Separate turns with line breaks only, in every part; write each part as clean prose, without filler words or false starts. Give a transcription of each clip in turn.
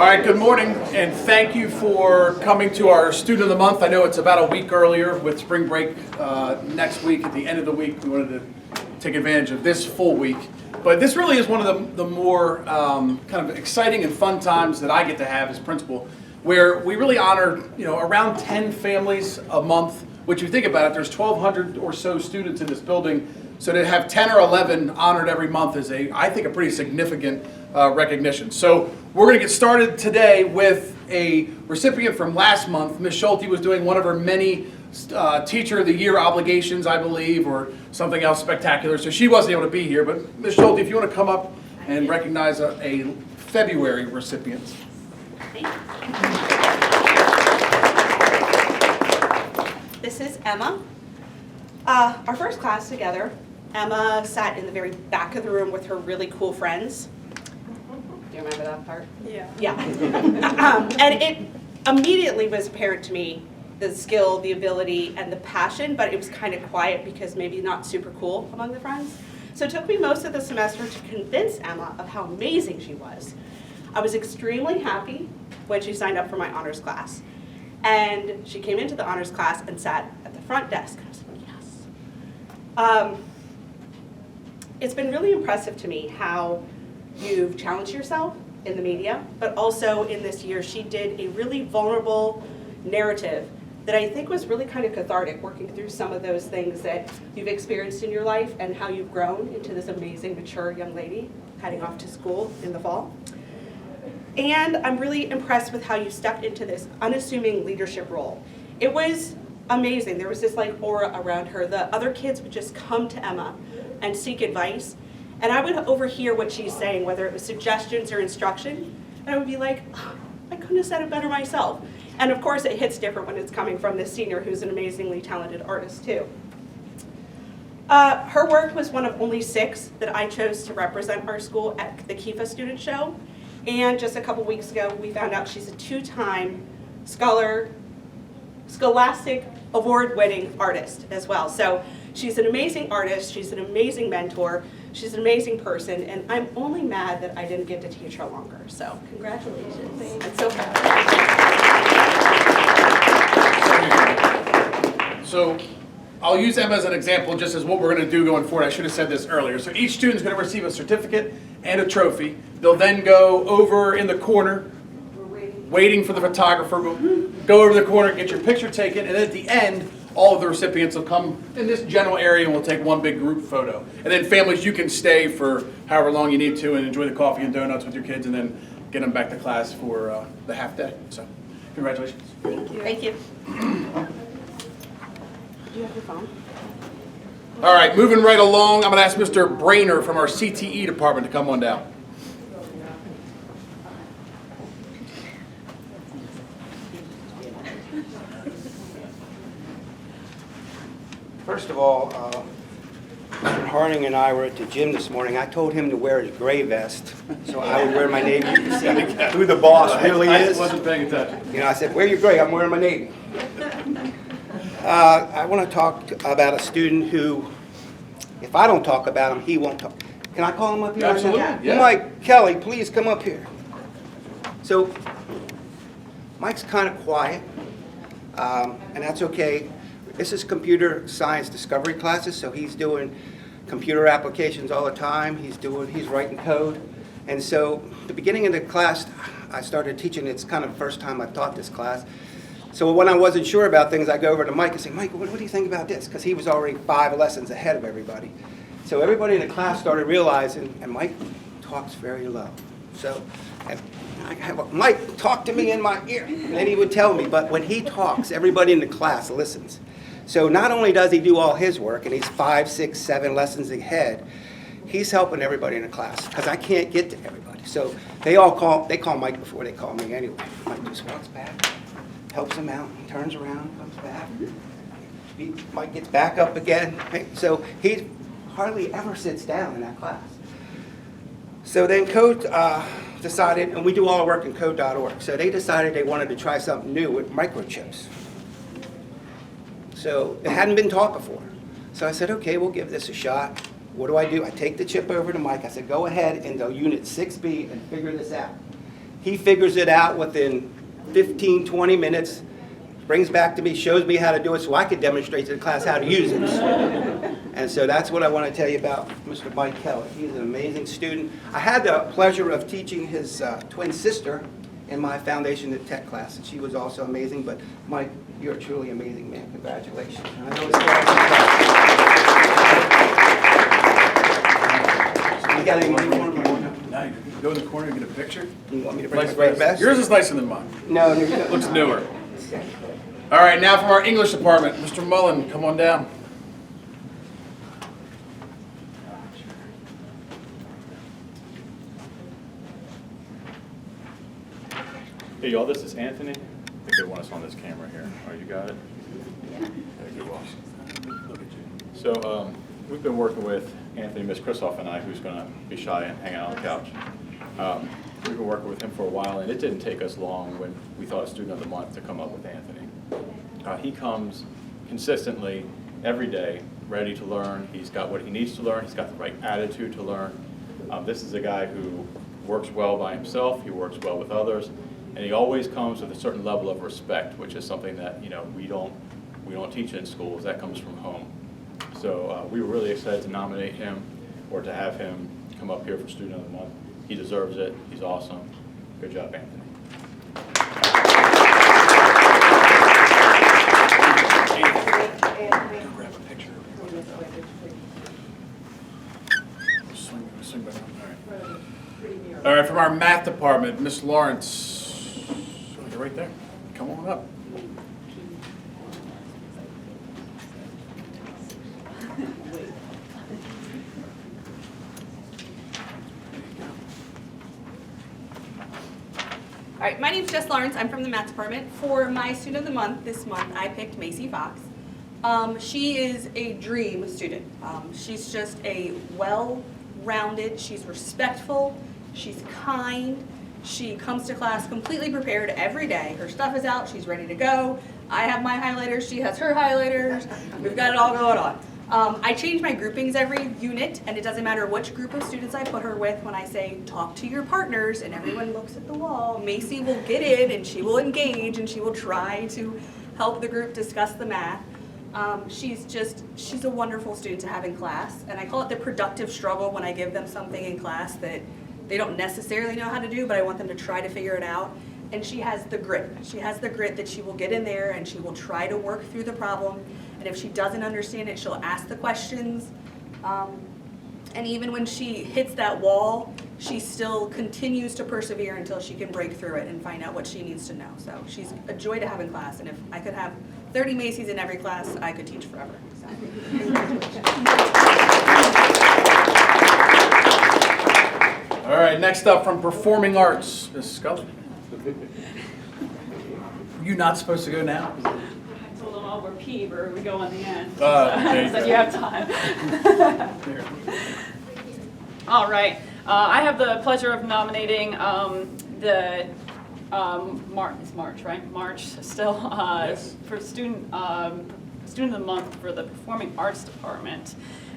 All right, good morning, and thank you for coming to our Student of the Month. I know it's about a week earlier with spring break next week. At the end of the week, we wanted to take advantage of this full week. But this really is one of the more kind of exciting and fun times that I get to have as principal, where we really honor, around 10 families a month, which you think about it, there's 1,200 or so students in this building. So to have 10 or 11 honored every month is, I think, a pretty significant recognition. So we're going to get started today with a recipient from last month. Ms. Schulte was doing one of her many Teacher of the Year obligations, I believe, or something else spectacular. So she wasn't able to be here. But Ms. Schulte, if you want to come up and recognize a February recipient.
Thank you. This is Emma. Our first class together, Emma sat in the very back of the room with her really cool friends. Do you remember that part? Yeah. Yeah. And it immediately was apparent to me, the skill, the ability, and the passion, but it was kind of quiet because maybe not super cool among the friends. So it took me most of the semester to convince Emma of how amazing she was. I was extremely happy when she signed up for my honors class. And she came into the honors class and sat at the front desk. I was like, yes. It's been really impressive to me how you've challenged yourself in the media, but also in this year, she did a really vulnerable narrative that I think was really kind of cathartic, working through some of those things that you've experienced in your life and how you've grown into this amazing, mature young lady heading off to school in the fall. And I'm really impressed with how you stepped into this unassuming leadership role. It was amazing. There was this aura around her. The other kids would just come to Emma and seek advice. And I would overhear what she's saying, whether it was suggestions or instruction. And I would be like, oh, I couldn't have said it better myself. And of course it hits different when it's coming from this senior who's an amazingly talented artist too. Her work was one of only 6 that I chose to represent our school at the KIHS Student Show. And just a couple weeks ago, we found out she's a 2-time Scholastic Award-winning artist as well. So she's an amazing artist, she's an amazing mentor, she's an amazing person, and I'm only mad that I didn't get to teach her longer. So congratulations. I'm so proud.
So I'll use Emma as an example, just as what we're going to do going forward. I should have said this earlier. So each student's going to receive a certificate and a trophy. They'll then go over in the corner, waiting for the photographer. Go over the corner, get your picture taken, and then at the end, all of the recipients will come in this general area and we'll take one big group photo. And then families, you can stay for however long you need to and enjoy the coffee and donuts with your kids and then get them back to class for the half day. So congratulations.
Thank you. Thank you. Do you have your phone?
All right, moving right along, I'm going to ask Mr. Brainer from our CTE department to come on down.
First of all, Mr. Harding and I were at the gym this morning. I told him to wear his gray vest, so I would wear my navy. You can see who the boss really is.
I wasn't paying attention.
I said, wear your gray, I'm wearing my navy. I want to talk about a student who, if I don't talk about him, he won't talk. Can I call him up here?
Absolutely, yeah.
Mike Kelly, please come up here. So, Mike's kind of quiet, and that's okay. This is computer science discovery classes, so he's doing computer applications all the time. He's writing code. And so, the beginning of the class, I started teaching. It's kind of the first time I've taught this class. So when I wasn't sure about things, I go over to Mike and say, Mike, what do you think about this? Because he was already 5 lessons ahead of everybody. So everybody in the class started realizing, and Mike talks very low. So I have Mike talk to me in my ear, and then he would tell me. But when he talks, everybody in the class listens. So not only does he do all his work, and he's 5, 6, 7 lessons ahead, he's helping everybody in the class because I can't get to everybody. So they call Mike before they call me anyway. Mike just walks back, helps him out, turns around, comes back. Mike gets back up again. So he hardly ever sits down in that class. So then Code decided, and we do all our work in code.org, so they decided they wanted to try something new with microchips. So it hadn't been taught before. So I said, okay, we'll give this a shot. What do? I take the chip over to Mike. I said, go ahead and go unit 6B and figure this out. He figures it out within 15, 20 minutes, brings back to me, shows me how to do it so I can demonstrate to the class how to use it. And so that's what I want to tell you about Mr. Mike Kelly. He's an amazing student. I had the pleasure of teaching his twin sister in my Foundation of Tech class, and she was also amazing. But Mike, you're a truly amazing man. Congratulations. And I know this class is you got any money for him?
No, you go in the corner and get a picture.
You want me to bring the very best?
Yours is nicer than mine.
No, you don't.
Looks newer. All right, now from our English department, Mr. Mullen, come on down.
Hey y'all, this is Anthony. I think they want us on this camera here. Oh, you got it? Yeah. Look at you. So we've been working with Anthony, Miss Kristoff, and I, who's going to be shy and hang out on the couch. We've been working with him for a while, and it didn't take us long when we thought a student of the month to come up with Anthony. He comes consistently every day, ready to learn. He's got what he needs to learn. He's got the right attitude to learn. This is a guy who works well by himself. He works well with others. And he always comes with a certain level of respect, which is something that we don't teach in schools. That comes from home. So we were really excited to nominate him, or to have him come up here for Student of the Month. He deserves it. He's awesome. Good job, Anthony.
Grab a picture. Swing back on. All right, from our math department, Miss Lawrence. You're right there. Come on up.
All right, my name's Jess Lawrence. I'm from the math department. For my student of the month this month, I picked Macy Fox. She is a dream student. She's just a well-rounded, she's respectful, she's kind. She comes to class completely prepared every day. Her stuff is out, she's ready to go. I have my highlighters, she has her highlighters. We've got it all going on. I change my groupings every unit, and it doesn't matter which group of students I put her with. When I say, talk to your partners, and everyone looks at the wall, Macy will get in, and she will engage, and she will try to help the group discuss the math. She's a wonderful student to have in class, and I call it the productive struggle when I give them something in class that they don't necessarily know how to do, but I want them to try to figure it out. And she has the grit. She has the grit that she will get in there and she will try to work through the problem. And if she doesn't understand it, she'll ask the questions. And even when she hits that wall, she still continues to persevere until she can break through it and find out what she needs to know. So she's a joy to have in class. And if I could have 30 Macy's in every class, I could teach forever. So.
All right, next up from Performing Arts, Ms. Scully. You not supposed to go now?
I told them, we're P, but we go on the end.
There you
So
go.
you have time. All right. I have the pleasure of nominating March, right? March still
Yes.
for student of the month for the Performing Arts Department.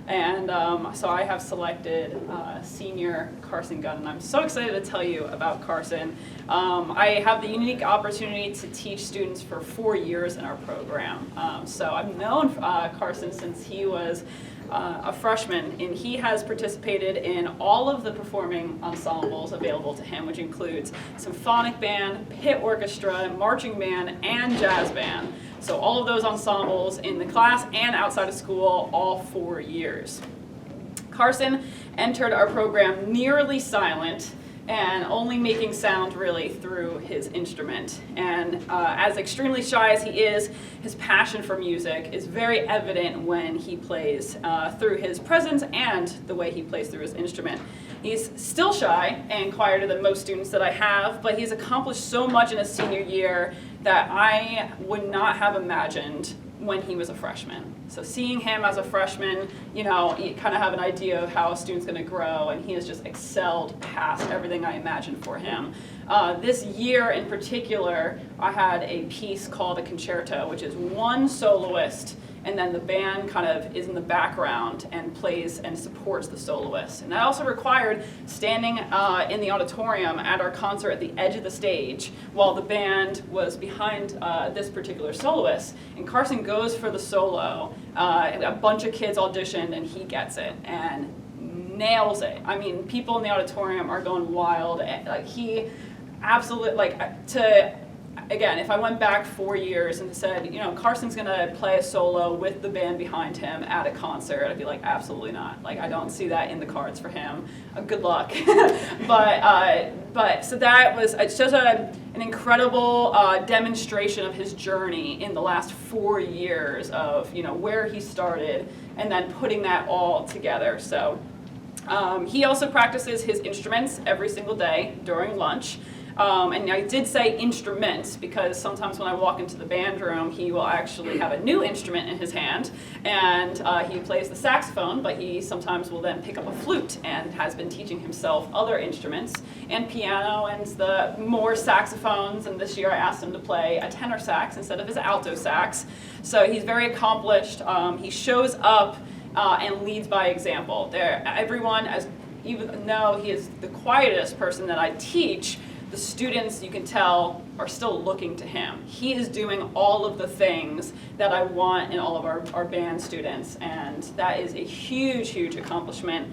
And so I have selected senior Carson Gunn, and I'm so excited to tell you about Carson. I have the unique opportunity to teach students for 4 years in our program. So I've known Carson since he was a freshman, and he has participated in all of the performing ensembles available to him, which includes symphonic band, pit orchestra, marching band, and jazz band. So all of those ensembles in the class and outside of school, all 4 years. Carson entered our program nearly silent and only making sound really through his instrument. And as extremely shy as he is, his passion for music is very evident when he plays through his presence and the way he plays through his instrument. He's still shy and quieter than most students that I have, but he's accomplished so much in his senior year that I would not have imagined when he was a freshman. So seeing him as a freshman, you kind of have an idea of how a student's going to grow, and he has just excelled past everything I imagined for him. This year in particular, I had a piece called a concerto, which is one soloist and then the band kind of is in the background and plays and supports the soloist. And that also required standing in the auditorium at our concert at the edge of the stage while the band was behind this particular soloist. And Carson goes for the solo. A bunch of kids auditioned and he gets it and nails it. I mean, people in the auditorium are going wild. Like, he absolutely, like, again, if I went back 4 years and said, you know, Carson's going to play a solo with the band behind him at a concert, I'd be like, absolutely not. Like, I don't see that in the cards for him. Good luck. but so that was, it's just an incredible demonstration of his journey in the last 4 years of, you know, where he started and then putting that all together. So he also practices his instruments every single day during lunch. And I did say instruments because sometimes when I walk into the band room, he will actually have a new instrument in his hand, and he plays the saxophone, but he sometimes will then pick up a flute and has been teaching himself other instruments and piano and the more saxophones, and this year I asked him to play a tenor sax instead of his alto sax. So he's very accomplished. He shows up and leads by example. Everyone, even though he is the quietest person that I teach, the students, you can tell, are still looking to him. He is doing all of the things that I want in all of our band students, and that is a huge, huge accomplishment.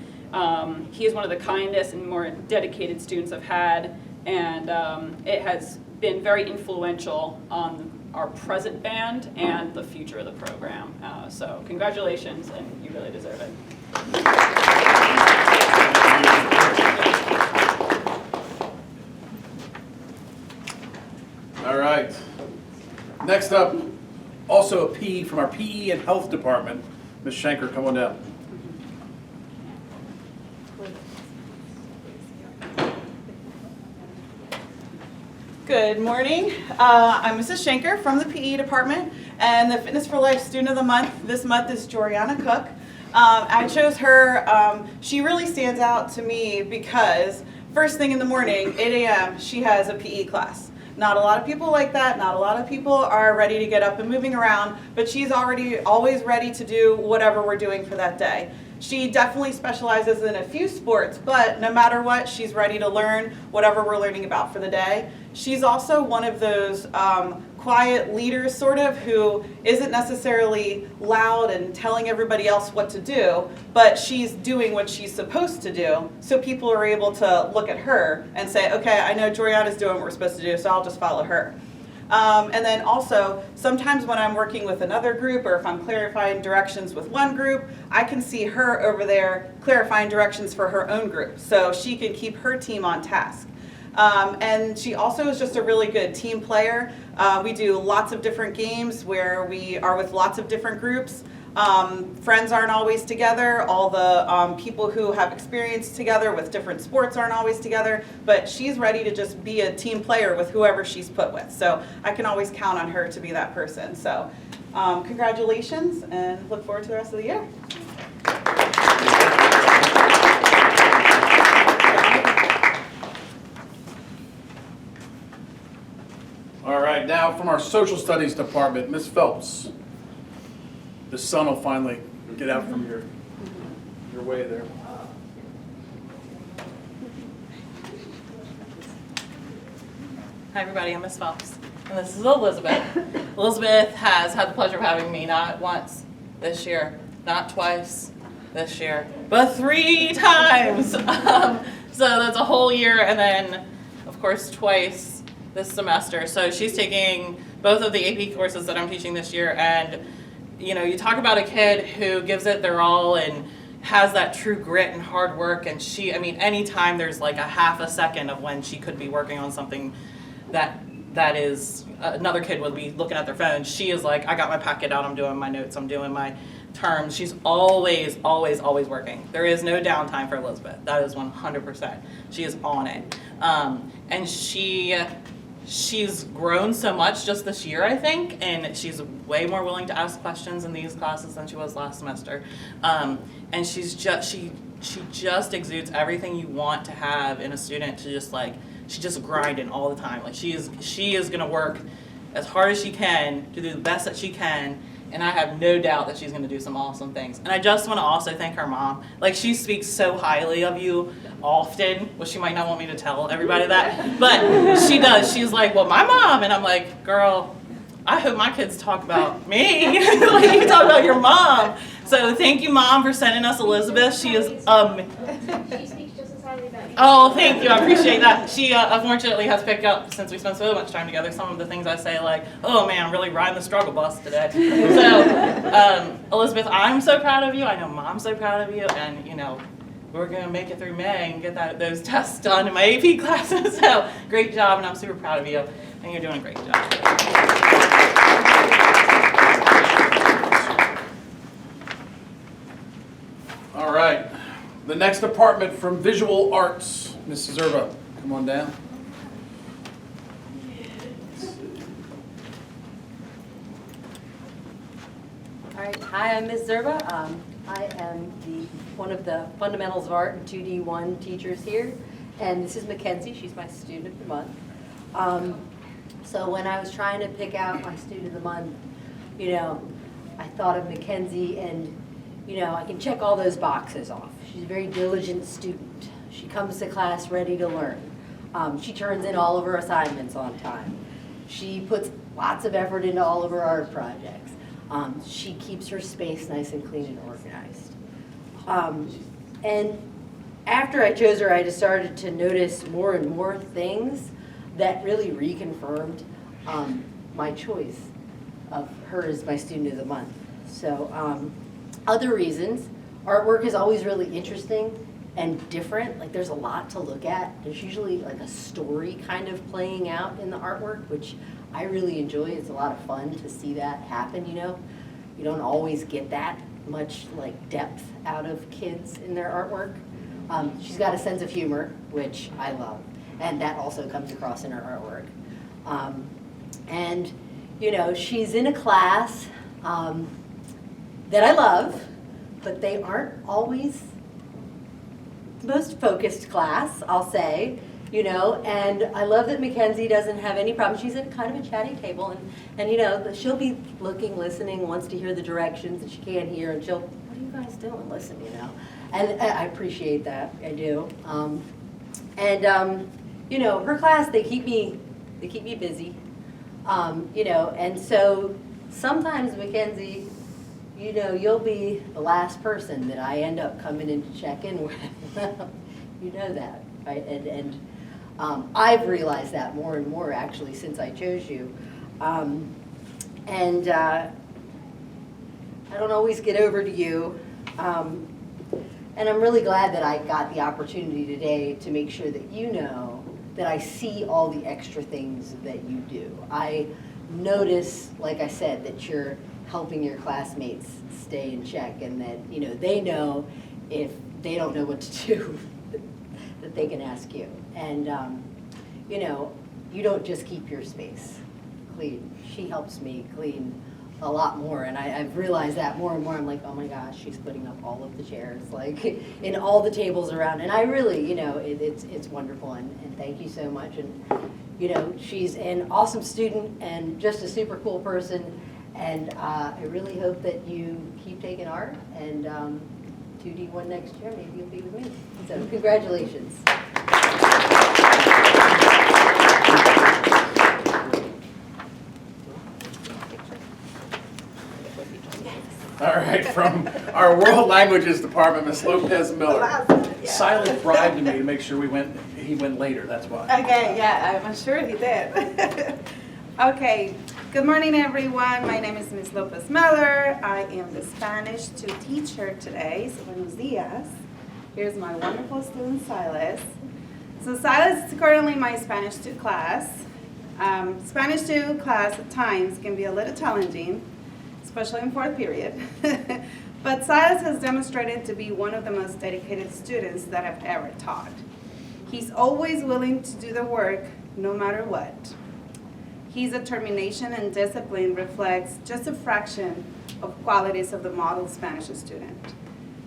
He is one of the kindest and more dedicated students I've had, and it has been very influential on our present band and the future of the program. So congratulations, and you really deserve it.
All right. Next up, also a P from our PE and Health Department. Ms. Schenker, come on down.
Good morning. I'm Mrs. Schenker from the PE department, and the Fitness for Life Student of the Month this month is Joriana Cook. I chose her. She really stands out to me because first thing in the morning, 8 a.m., she has a PE class. Not a lot of people like that. Not a lot of people are ready to get up and moving around, but she's already always ready to do whatever we're doing for that day. She definitely specializes in a few sports, but no matter what, she's ready to learn whatever we're learning about for the day. She's also one of those quiet leaders, sort of, who isn't necessarily loud and telling everybody else what to do, but she's doing what she's supposed to do, so people are able to look at her and say, okay, I know Joriana's doing what we're supposed to do, so I'll just follow her. And then also, sometimes when I'm working with another group or if I'm clarifying directions with one group, I can see her over there clarifying directions for her own group, so she can keep her team on task. And she also is just a really good team player. We do lots of different games where we are with lots of different groups. Friends aren't always together. All the people who have experience together with different sports aren't always together. But she's ready to just be a team player with whoever she's put with. So I can always count on her to be that person. So congratulations, and look forward to the rest of the year.
All right, now from our Social Studies Department, Ms. Phelps. The sun will finally get out from your way there.
Hi everybody, I'm Miss Phelps, and this is Elizabeth. Elizabeth has had the pleasure of having me not once this year, not twice this year, but 3 times. So that's a whole year, and then of course twice this semester. So she's taking both of the AP courses that I'm teaching this year, and you know, you talk about a kid who gives it their all and has that true grit and hard work, and I mean, anytime there's like a half a second of when she could be working on something that is, another kid would be looking at their phone, she is like, I got my packet out, I'm doing my notes, I'm doing my terms. She's always, always, always working. There is no downtime for Elizabeth. That is 100%. She is on it. And she's grown so much just this year, I think, and she's way more willing to ask questions in these classes than she was last semester. And she just exudes everything you want to have in a student, to just like, she's just grinding all the time. Like she is gonna work as hard as she can to do the best that she can, and I have no doubt that she's going to do some awesome things. And I just want to also thank her mom. Like, she speaks so highly of you often, well, she might not want me to tell everybody that, but she does. She's like, well, my mom, and I'm like, girl, I hope my kids talk about me. Like, you talk about your mom. So thank you, Mom, for sending us Elizabeth. She is
She speaks just as highly about you.
Oh, thank you. I appreciate that. She unfortunately has picked up, since we spent so much time together, some of the things I say, like, oh man, I'm really riding the struggle bus today. So, Elizabeth, I'm so proud of you. I know Mom's so proud of you, and you know, we're gonna make it through May and get those tests done in my AP classes. So, great job, and I'm super proud of you. And you're doing a great job.
All right. The next department from Visual Arts, Mrs. Zerba, come on down.
All right, hi, I'm Ms. Zerba. I am one of the Fundamentals of Art and 2D1 teachers here, and this is Mackenzie. She's my student of the month. So when I was trying to pick out my student of the month, you know, I thought of Mackenzie, and you know, I can check all those boxes off. She's a very diligent student. She comes to class ready to learn. She turns in all of her assignments on time. She puts lots of effort into all of her art projects. She keeps her space nice and clean and organized. And after I chose her, I just started to notice more and more things that really reconfirmed my choice of her as my student of the month. So other reasons, artwork is always really interesting and different. Like, there's a lot to look at. There's usually like a story kind of playing out in the artwork, which I really enjoy. It's a lot of fun to see that happen, you know. You don't always get that much like depth out of kids in their artwork. She's got a sense of humor, which I love, and that also comes across in her artwork. And you know, she's in a class that I love, but they aren't always the most focused class, I'll say, you know, and I love that Mackenzie doesn't have any problem. She's at kind of a chatty table, and you know, she'll be looking, listening, wants to hear the directions that she can't hear, and she'll, what are you guys doing? Listen, you know, and I appreciate that, I do. You know, her class, they keep me busy, you know, and so sometimes, Mackenzie, you know, you'll be the last person that I end up coming in to check in with. You know that, right? And I've realized that more and more, actually, since I chose you. I don't always get over to you. And I'm really glad that I got the opportunity today to make sure that you know that I see all the extra things that you do. I notice, like I said, that you're helping your classmates stay in check, and that, you know, they know if they don't know what to do, that they can ask you. And, you know, you don't just keep your space clean. She helps me clean a lot more, and I've realized that more and more. I'm like, oh my gosh, she's putting up all of the chairs, like, in all the tables around. And I really, you know, it's wonderful, and thank you so much. And, you know, she's an awesome student and just a super cool person. And I really hope that you keep taking art, and 2D1 next year, maybe you'll be with me. So congratulations.
All right, from our World Languages Department, Ms. Lopez Miller. Silent bribed me to make sure he went later, that's why.
Okay, yeah, I'm sure he did. Okay, good morning, everyone. My name is Ms. Lopez Miller. I am the Spanish 2 teacher today, so buenos dias. Here's my wonderful student, Silas. So Silas is currently my Spanish 2 class. Spanish 2 class at times can be a little challenging, especially in 4th period. But Silas has demonstrated to be one of the most dedicated students that I've ever taught. He's always willing to do the work no matter what. His determination and discipline reflects just a fraction of qualities of the model Spanish student.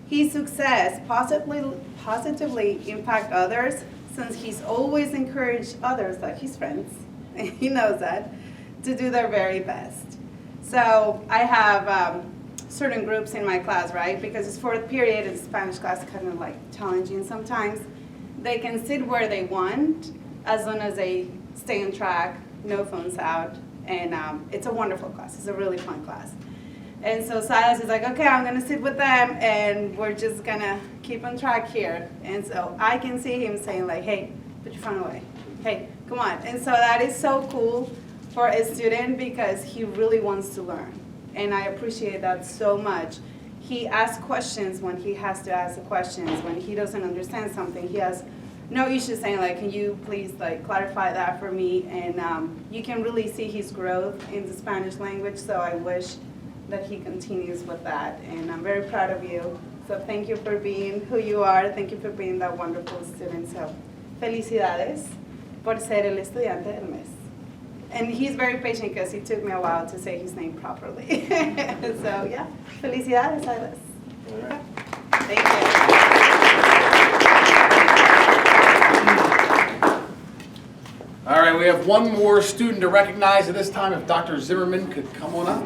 His success positively impacts others, since he's always encouraged others, like his friends, he knows that, to do their very best. So I have certain groups in my class, right? Because it's fourth period and Spanish class is kind of like challenging sometimes. They can sit where they want as long as they stay on track, no phones out, and it's a wonderful class. It's a really fun class. And so Silas is like, okay, I'm gonna sit with them and we're just gonna keep on track here. And so I can see him saying like, hey, put your phone away. Hey, come on. And so that is so cool for a student because he really wants to learn. And I appreciate that so much. He asks questions when he has to ask the questions. When he doesn't understand something, he has no issue saying like, can you please like clarify that for me? And you can really see his growth in the Spanish language. So I wish that he continues with that. And I'm very proud of you. So thank you for being who you are. Thank you for being that wonderful student. So felicidades por ser el estudiante del mes. And he's very patient because it took me a while to say his name properly. So yeah, felicidades, Silas.
All right.
Thank you.
All right, we have one more student to recognize at this time. If Dr. Zimmerman could come on up.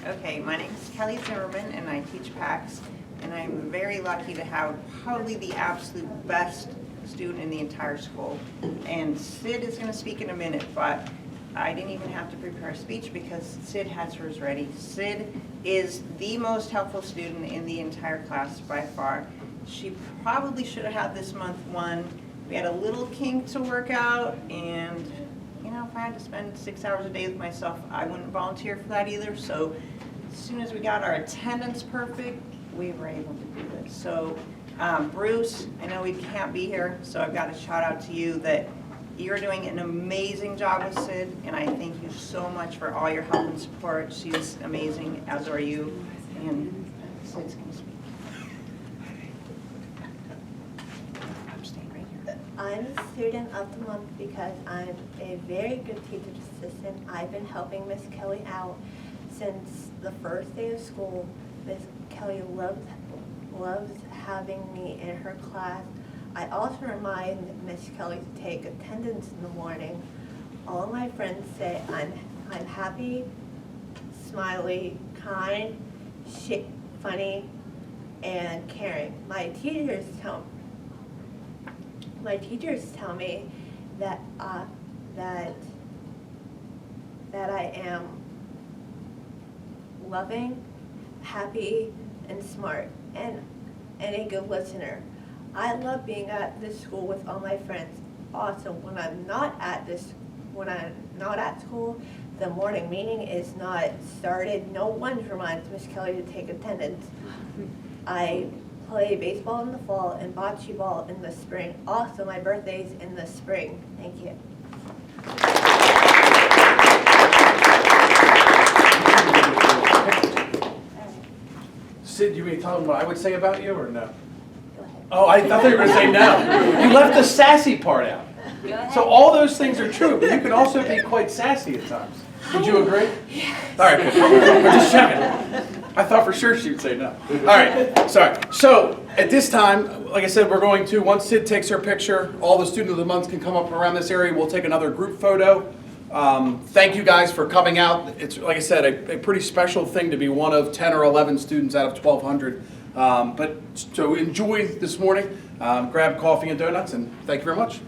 Okay, my name is Kelly Zimmerman and I teach PACS, and I'm very lucky to have probably the absolute best student in the entire school. And Sid is going to speak in a minute, but I didn't even have to prepare a speech because Sid has hers ready. Sid is the most helpful student in the entire class by far. She probably should have had this month one. We had a little kink to work out, and you know, if I had to spend 6 hours a day with myself, I wouldn't volunteer for that either. So as soon as we got our attendance perfect, we were able to do this. So Bruce, I know we can't be here, so I've got a shout out to you that you're doing an amazing job with Sid, and I thank you so much for all your help and support. She's amazing, as are you, and Sid's going to speak. I'm staying right here.
I'm the student of the month because I'm a very good teacher's assistant. I've been helping Miss Kelly out since the first day of school. Miss Kelly loves having me in her class. I also remind Miss Kelly to take attendance in the morning. All my friends say I'm happy, smiley, kind, funny, and caring. My teachers tell me that that I am loving, happy, and smart, and a good listener. I love being at this school with all my friends. Also, when I'm not at school, the morning meeting is not started. No one reminds Miss Kelly to take attendance. I play baseball in the fall and bocce ball in the spring. Also, my birthday's in the spring. Thank you.
Sid, you may tell them what I would say about you or no?
Go ahead.
Oh, I thought you were going to say no. You left the sassy part out.
Go ahead.
So all those things are true, but you can also be quite sassy at times. Would you agree? Yes. All right, good. We're just checking. I thought for sure she would say no. All right, sorry. So at this time, like I said, we're going to, once Sid takes her picture, all the Student of the Month can come up around this area. We'll take another group photo. Thank you guys for coming out. It's, like I said, a pretty special thing to be one of 10 or 11 students out of 1,200. But so enjoy this morning. Grab coffee and donuts, and thank you very much.